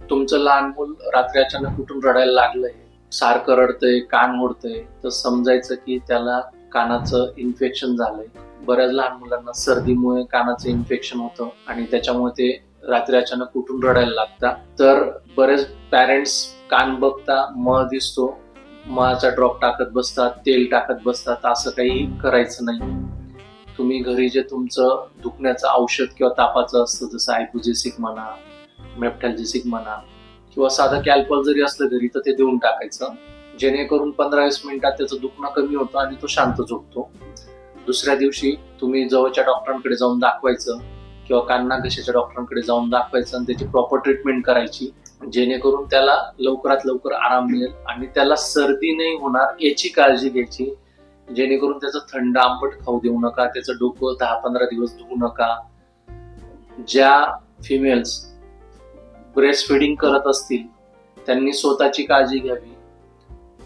तुमचं लहान मूल रात्री अचानक कुठून रडायला लागलंय, सारखं रडतंय, कान ओढतंय, तर समजायचं की त्याला कानाचं इन्फेक्शन झालंय. बऱ्याच लहान मुलांना सर्दीमुळे कानाचं इन्फेक्शन होतं आणि त्याच्यामुळे ते रात्री अचानक उठून रडायला लागतात. तर बरेच पॅरेंट्स कान बघता मळ दिसतो, मळाचा ड्रॉप टाकत बसतात, तेल टाकत बसतात. असं काही करायचं नाही. तुम्ही घरी जे तुमचं दुखण्याचं औषध किंवा तापाचं असतं, जसं आयबुजेसिक म्हणा, मेप्टॅल्जेसिक म्हणा किंवा साधं कॅल्पॉल जरी असलं घरी, तर ते देऊन टाकायचं, जेणेकरून 15-20 मिनिटात त्याचं दुखणं कमी होतं आणि तो शांत झोपतो. दुसऱ्या दिवशी तुम्ही जवळच्या डॉक्टरांकडे जाऊन दाखवायचं किंवा कान नाक घशाच्या डॉक्टरांकडे जाऊन दाखवायचं आणि त्याची प्रॉपर ट्रीटमेंट करायची, जेणेकरून त्याला लवकरात लवकर आराम मिळेल आणि त्याला सर्दी नाही होणार याची काळजी घ्यायची. जेणेकरून त्याचं थंड आंबट खाऊ देऊ नका, त्याचं डोकं 10-15 दिवस धुवू नका. ज्या फिमेल्स ब्रेस्ट फिडिंग करत असतील त्यांनी स्वतःची काळजी घ्यावी.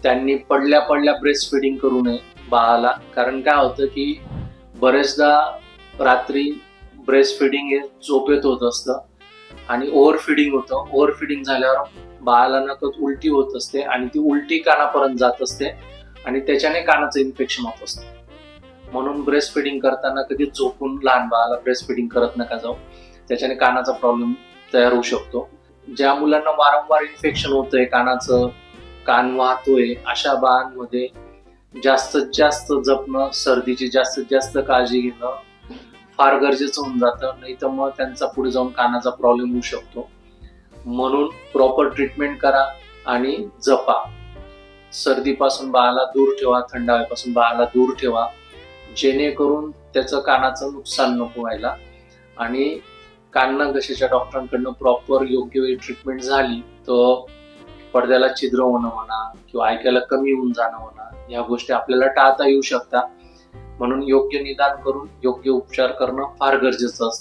त्यांनी पडल्या पडल्या ब्रेस्ट फिडिंग करू नये बाळाला, कारण काय होतं की बरेचदा रात्री ब्रेस्ट फिडिंग हे झोपेत होत असतं आणि ओव्हर फिडिंग होतं. ओव्हर फिडिंग झाल्यावर बाळाला नकळत उलटी होत असते आणि ती उलटी कानापर्यंत जात असते आणि त्याच्याने कानाचं इन्फेक्शन होत असतं. म्हणून ब्रेस्ट फिडिंग करताना कधी झोपून लहान बाळाला ब्रेस्ट फिडिंग करत नका जाऊ, त्याच्याने कानाचा प्रॉब्लेम तयार होऊ शकतो. ज्या मुलांना वारंवार इन्फेक्शन होतंय कानाचं, कान वाहतोय, अशा बाळांमध्ये जास्तीत जास्त जपणं, सर्दीची जास्तीत जास्त काळजी घेणं फार गरजेचं होऊन जातं. नाही तर मग त्यांचा पुढे जाऊन कानाचा प्रॉब्लेम होऊ शकतो. म्हणून प्रॉपर ट्रीटमेंट करा आणि जपा. सर्दीपासून बाळाला दूर ठेवा, थंड हवेपासून बाळाला दूर ठेवा, जेणेकरून त्याचं कानाचं नुकसान नको व्हायला. आणि कान नाक घशाच्या डॉक्टरांकडनं प्रॉपर योग्य वेळी ट्रीटमेंट झाली तर पडद्याला छिद्र होणं म्हणा किंवा ऐकायला कमी होऊन जाणं म्हणा, या गोष्टी आपल्याला टाळता येऊ शकतात. म्हणून योग्य निदान करून योग्य उपचार करणं फार गरजेचं असतं.